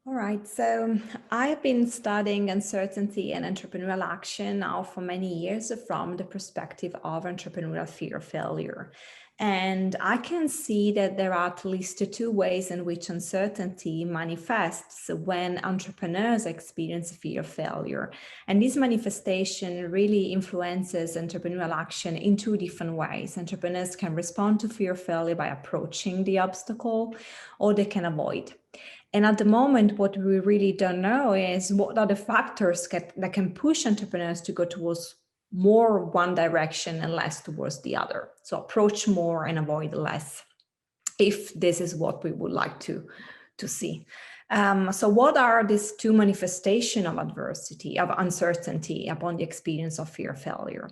All right, so I've been studying uncertainty and entrepreneurial action now for many years from the perspective of entrepreneurial fear of failure. And I can see that there are at least two ways in which uncertainty manifests when entrepreneurs experience fear of failure. And this manifestation really influences entrepreneurial action in two different ways. Entrepreneurs can respond to fear of failure by approaching the obstacle, or they can avoid. And at the moment, what we really don't know is what are the factors that can push entrepreneurs to go towards more one direction and less towards the other. So approach more and avoid less, if this is what we would like to see. So what are these two manifestations of adversity, of uncertainty upon the experience of fear of failure?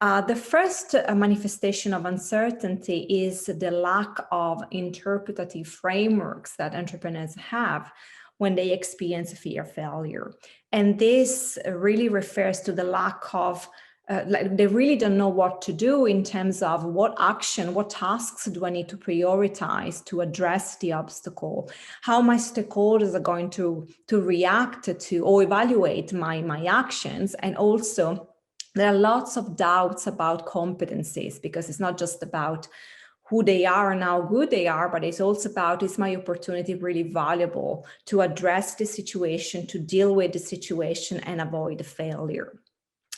The first manifestation of uncertainty is the lack of interpretative frameworks that entrepreneurs have when they experience fear of failure. And this really refers to the lack of they really don't know what to do in terms of what action, what tasks do I need to prioritize to address the obstacle, how my stakeholders are going to react to or evaluate my actions. And also there are lots of doubts about competencies, because it's not just about who they are and how good they are, but it's also about, is my opportunity really valuable to address the situation, to deal with the situation and avoid the failure.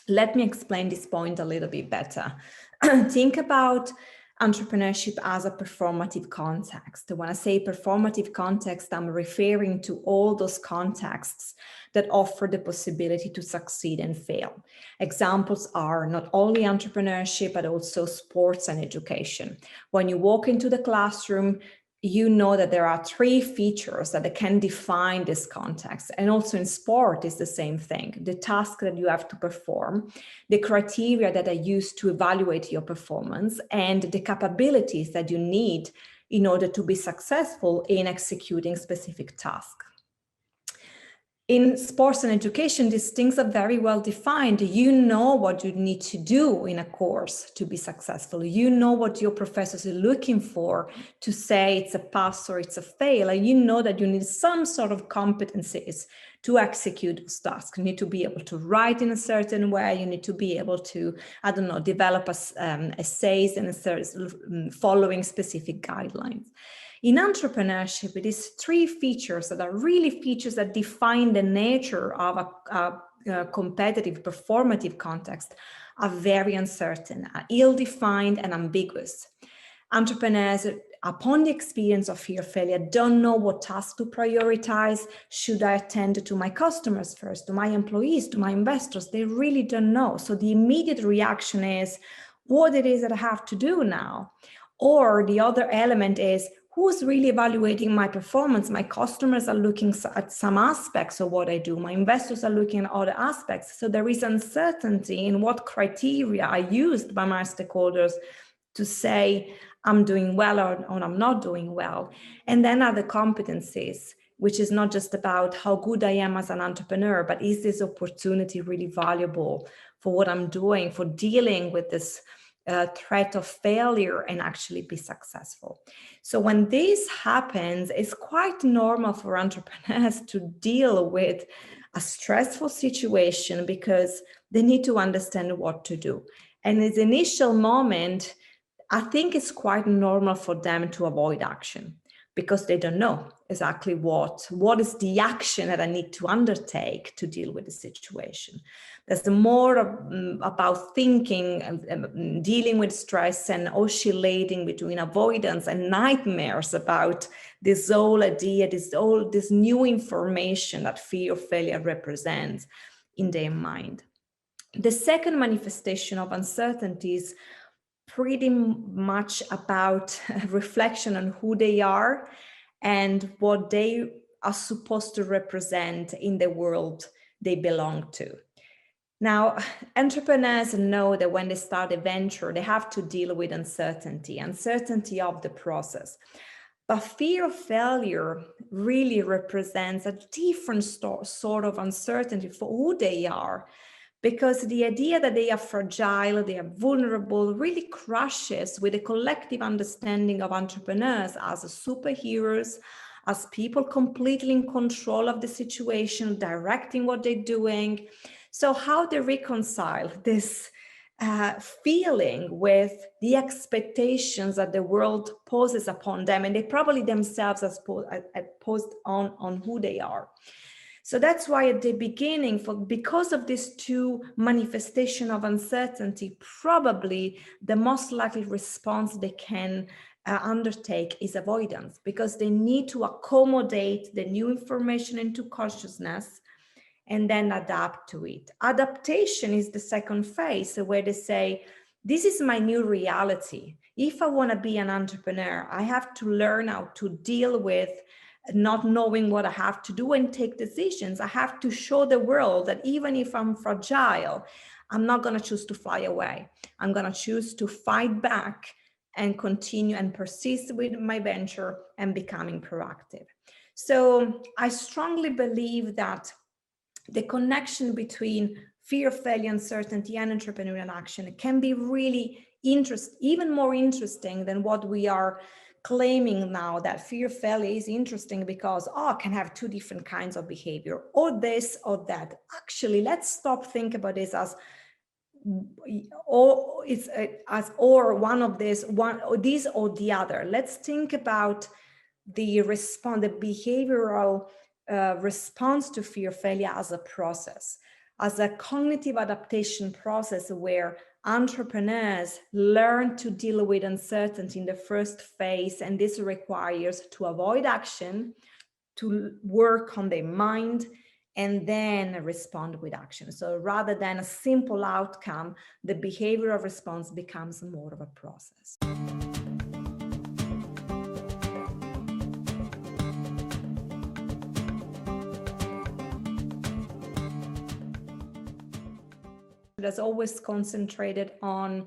Let me explain this point a little bit better. Think about entrepreneurship as a performative context. When I say performative context, I'm referring to all those contexts that offer the possibility to succeed and fail. Examples are not only entrepreneurship, but also sports and education. When you walk into the classroom, you know that there are three features that can define this context. And also in sport is the same thing. The task that you have to perform, the criteria that are used to evaluate your performance, and the capabilities that you need in order to be successful in executing specific tasks. In sports and education, these things are very well defined. You know what you need to do in a course to be successful. You know what your professors are looking for to say it's a pass or it's a fail. And you know that you need some sort of competencies to execute those tasks. You need to be able to write in a certain way. You need to be able to, I don't know, develop essays and following specific guidelines. In entrepreneurship, it is three features that are really features that define the nature of a competitive, performative context, are very uncertain, are ill-defined and ambiguous. Entrepreneurs, upon the experience of fear of failure, don't know what tasks to prioritize. Should I attend to my customers first, to my employees, to my investors? They really don't know. So the immediate reaction is what it is that I have to do now. Or the other element is, who's really evaluating my performance? My customers are looking at some aspects of what I do. My investors are looking at other aspects. So there is uncertainty in what criteria are used by my stakeholders to say I'm doing well or I'm not doing well. And then are the competencies, which is not just about how good I am as an entrepreneur, but is this opportunity really valuable for what I'm doing, for dealing with this threat of failure and actually be successful. So when this happens, it's quite normal for entrepreneurs to deal with a stressful situation because they need to understand what to do. And in the initial moment, I think it's quite normal for them to avoid action because they don't know exactly what is the action that I need to undertake to deal with the situation. There's more about thinking and dealing with stress and oscillating between avoidance and nightmares about this whole idea, this new information that fear of failure represents in their mind. The second manifestation of uncertainty is pretty much about reflection on who they are and what they are supposed to represent in the world they belong to. Now, entrepreneurs know that when they start a venture, they have to deal with uncertainty of the process. But fear of failure really represents a different sort of uncertainty for who they are, because the idea that they are fragile, they are vulnerable, really crashes with a collective understanding of entrepreneurs as superheroes, as people completely in control of the situation, directing what they're doing. So how they reconcile this feeling with the expectations that the world poses upon them, and they probably themselves as posed on who they are. So that's why at the beginning, because of these two manifestation of uncertainty, probably the most likely response they can undertake is avoidance, because they need to accommodate the new information into consciousness and then adapt to it. Adaptation is the second phase, where they say, this is my new reality. If I want to be an entrepreneur, I have to learn how to deal with not knowing what I have to do and take decisions. I have to show the world that even if I'm fragile, I'm not going to choose to fly away. I'm going to choose to fight back and continue and persist with my venture and becoming proactive. So I strongly believe that the connection between fear of failure, uncertainty, and entrepreneurial action can be really even more interesting than what we are claiming now, that fear of failure is interesting because, I can have two different kinds of behavior, or this or that. Actually, let's stop thinking about this as or one of this, one or this or the other. Let's think about the behavioral response to fear of failure as a process, as a cognitive adaptation process, where entrepreneurs learn to deal with uncertainty in the first phase, and this requires to avoid action, to work on their mind, and then respond with action. So rather than a simple outcome, the behavioral response becomes more of a process. That's always concentrated on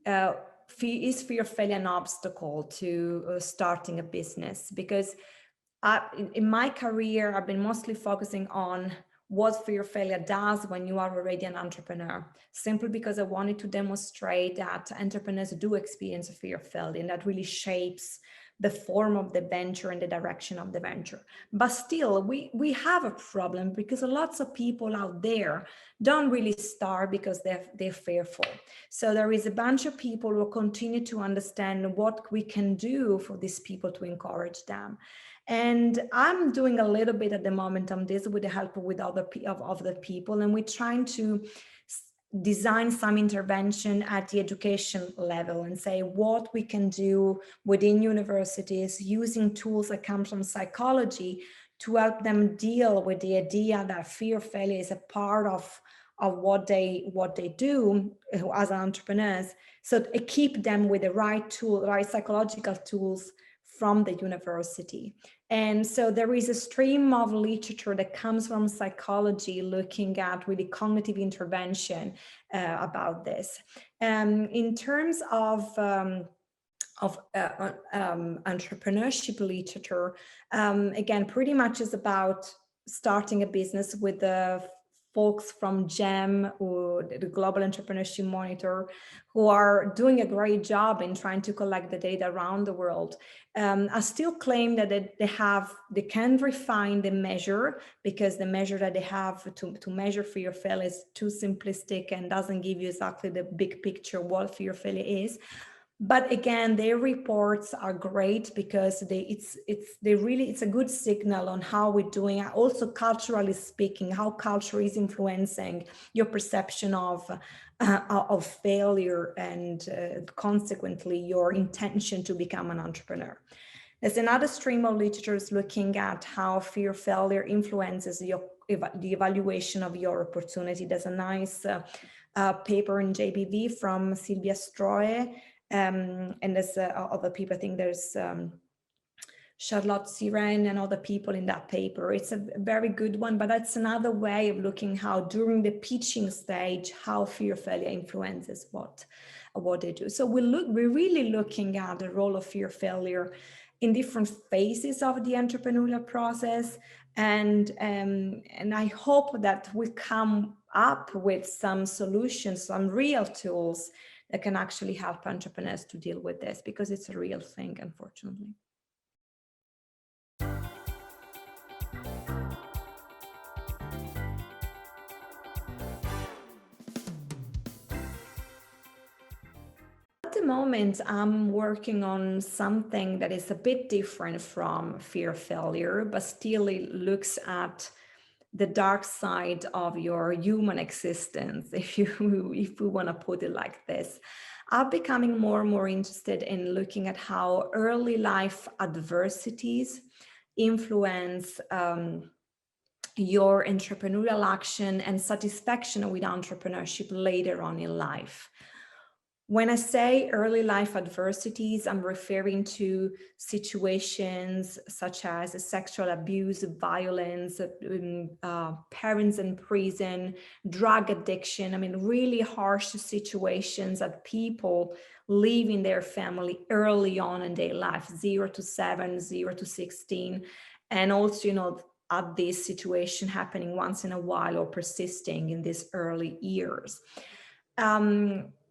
is fear of failure an obstacle to starting a business? Because in my career, I've been mostly focusing on what fear of failure does when you are already an entrepreneur, simply because I wanted to demonstrate that entrepreneurs do experience a fear of failure, and that really shapes the form of the venture and the direction of the venture. But still, we have a problem, because lots of people out there don't really start because they're fearful. So there is a bunch of people who continue to understand what we can do for these people to encourage them. And I'm doing a little bit at the moment on this with the help with other people, and we're trying to design some intervention at the education level and say what we can do within universities using tools that come from psychology to help them deal with the idea that fear of failure is a part of what they do as entrepreneurs, so keep them with the right psychological tools from the university. And so there is a stream of literature that comes from psychology looking at really cognitive intervention about this. In terms of entrepreneurship literature, again, pretty much is about starting a business with the folks from GEM, or the Global Entrepreneurship Monitor, who are doing a great job in trying to collect the data around the world. I still claim that they can refine the measure, because the measure that they have to measure fear of failure is too simplistic and doesn't give you exactly the big picture what fear of failure is. But again, their reports are great, because it's a good signal on how we're doing. Also, culturally speaking, how culture is influencing your perception of failure, and consequently your intention to become an entrepreneur. There's another stream of literature is looking at how fear of failure influences the evaluation of your opportunity. There's a nice paper in JBV from Silvia Stroe. And there's other people. I think there's Charlotte Siren and other people in that paper. It's a very good one, but that's another way of looking how during the pitching stage, how fear of failure influences what they do. So we're really looking at the role of fear of failure in different phases of the entrepreneurial process. And I hope that we come up with some solutions, some real tools that can actually help entrepreneurs to deal with this, because it's a real thing, unfortunately. moment, I'm working on something that is a bit different from fear of failure, but still it looks at the dark side of your human existence, if we want to put it like this. I'm becoming more and more interested in looking at how early life adversities influence your entrepreneurial action and satisfaction with entrepreneurship later on in life. When I say early life adversities, I'm referring to situations such as sexual abuse, violence, parents in prison, drug addiction. I mean, really harsh situations that people live in their family early on in their life, 0 to 7, 0 to 16. And also, at this situation happening once in a while or persisting in these early years.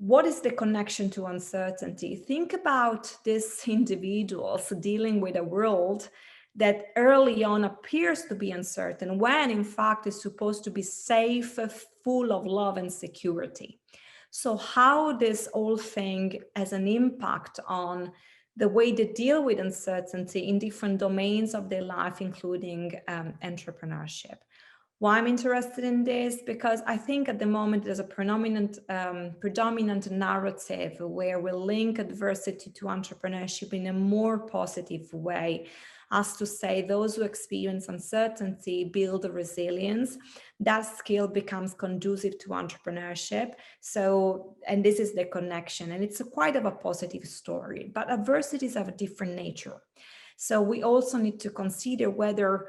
What is the connection to uncertainty? Think about these individuals dealing with a world that early on appears to be uncertain, when in fact is supposed to be safe, full of love and security. So how this whole thing has an impact on the way they deal with uncertainty in different domains of their life, including entrepreneurship. Why I'm interested in this? Because I think at the moment there's a predominant narrative where we link adversity to entrepreneurship in a more positive way, as to say those who experience uncertainty build a resilience. That skill becomes conducive to entrepreneurship. So, and this is the connection, and it's quite of a positive story, but adversities have a different nature. So we also need to consider whether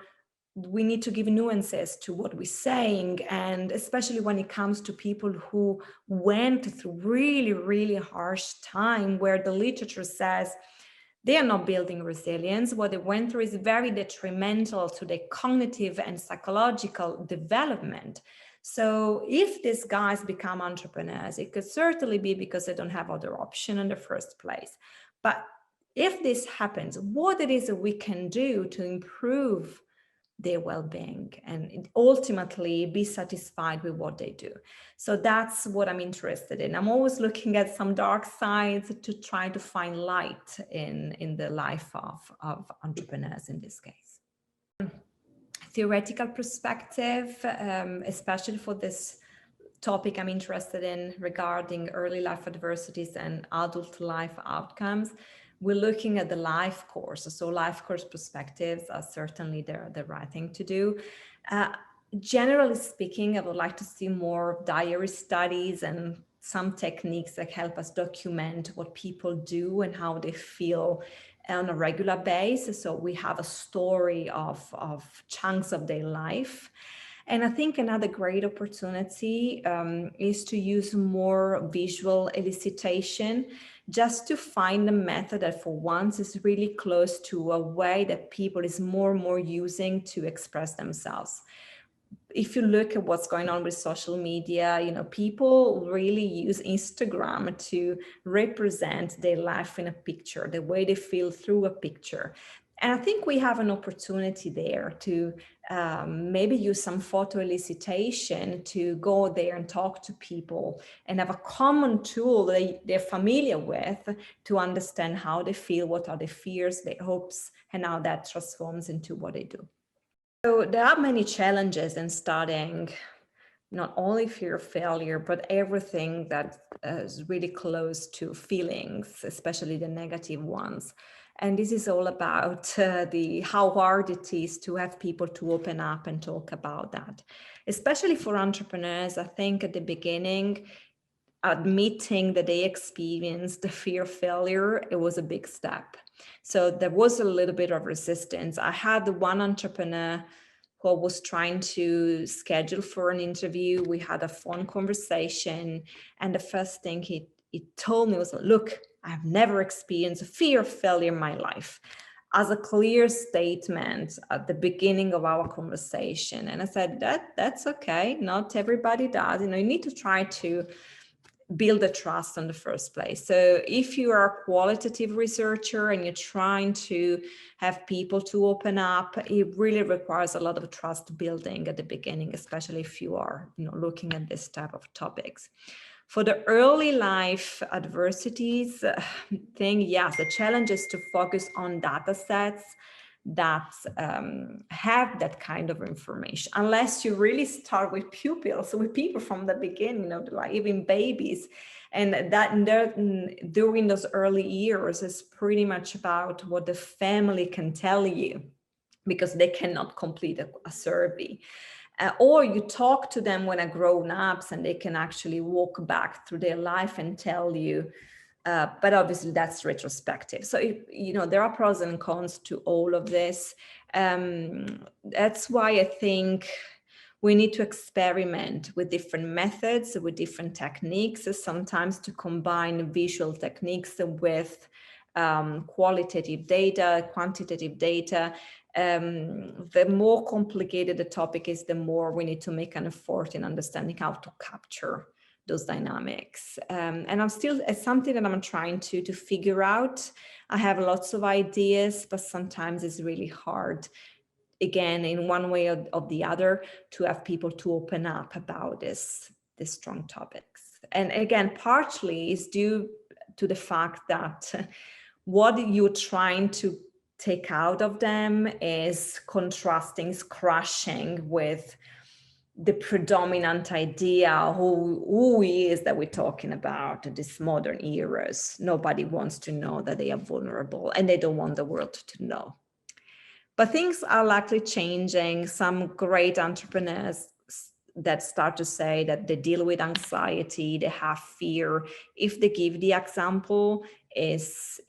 we need to give nuances to what we're saying, and especially when it comes to people who went through really, really harsh time, where the literature says they are not building resilience. What they went through is very detrimental to their cognitive and psychological development. So if these guys become entrepreneurs, it could certainly be because they don't have other option in the first place. But if this happens, what it is that we can do to improve their well-being and ultimately be satisfied with what they do. So that's what I'm interested in. I'm always looking at some dark sides to try to find light in the life of entrepreneurs in this case. Theoretical perspective, especially for this topic I'm interested in regarding early life adversities and adult life outcomes, we're looking at the life course. So life course perspectives are certainly the right thing to do. Generally speaking, I would like to see more diary studies and some techniques that help us document what people do and how they feel on a regular basis. So we have a story of chunks of their life. And I think another great opportunity is to use more visual elicitation, just to find a method that for once is really close to a way that people is more and more using to express themselves. If you look at what's going on with social media, people really use Instagram to represent their life in a picture, the way they feel through a picture. And I think we have an opportunity there to maybe use some photo elicitation to go there and talk to people and have a common tool they're familiar with to understand how they feel, what are their fears, their hopes, and how that transforms into what they do. So there are many challenges in studying not only fear of failure, but everything that is really close to feelings, especially the negative ones. And this is all about how hard it is to have people to open up and talk about that. Especially for entrepreneurs, I think at the beginning, admitting that they experienced the fear of failure, it was a big step. So there was a little bit of resistance. I had one entrepreneur who was trying to schedule for an interview. We had a phone conversation, and the first thing he told me was, look, I've never experienced a fear of failure in my life, as a clear statement at the beginning of our conversation. And I said, that's okay. Not everybody does. You need to try to build the trust in the first place. So if you are a qualitative researcher and you're trying to have people to open up, it really requires a lot of trust building at the beginning, especially if you are looking at this type of topics. For the early life adversities thing, yes, the challenge is to focus on data sets that have that kind of information, unless you really start with pupils, with people from the beginning, like even babies. And that during those early years is pretty much about what the family can tell you, because they cannot complete a survey. Or you talk to them when they're grown ups and they can actually walk back through their life and tell you, but obviously that's retrospective. So, there are pros and cons to all of this. That's why I think we need to experiment with different methods, with different techniques, sometimes to combine visual techniques with qualitative data, quantitative data. The more complicated the topic is, the more we need to make an effort in understanding how to capture those dynamics. And it's something that I'm trying to figure out. I have lots of ideas, but sometimes it's really hard, again, in one way or the other, to have people to open up about these strong topics. And again, partly is due to the fact that what you're trying to take out of them is contrasting, is crashing with the predominant idea who is that we're talking about, this modern eras. Nobody wants to know that they are vulnerable, and they don't want the world to know. But things are likely changing. Some great entrepreneurs that start to say that they deal with anxiety, they have fear. If they give the example, is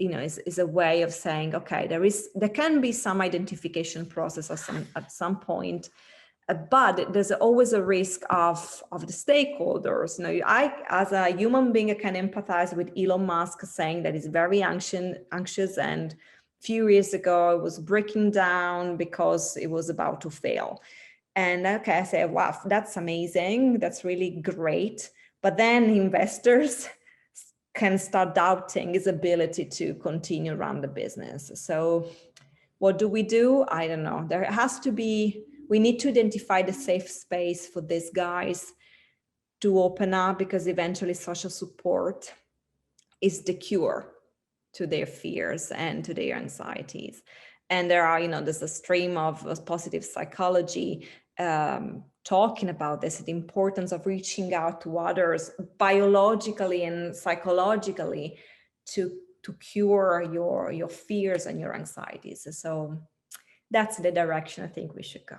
a way of saying, okay, there can be some identification process at some point, but there's always a risk of the stakeholders. I, as a human being, I can empathize with Elon Musk saying that he's very anxious, and a few years ago it was breaking down because it was about to fail. And okay, I say, wow, that's amazing. That's really great. But then investors can start doubting his ability to continue run the business. So what do? I don't know. We need to identify the safe space for these guys to open up, because eventually social support is the cure to their fears and to their anxieties. And there's a stream of positive psychology talking about this, the importance of reaching out to others biologically and psychologically to cure your fears and your anxieties. So that's the direction I think we should go.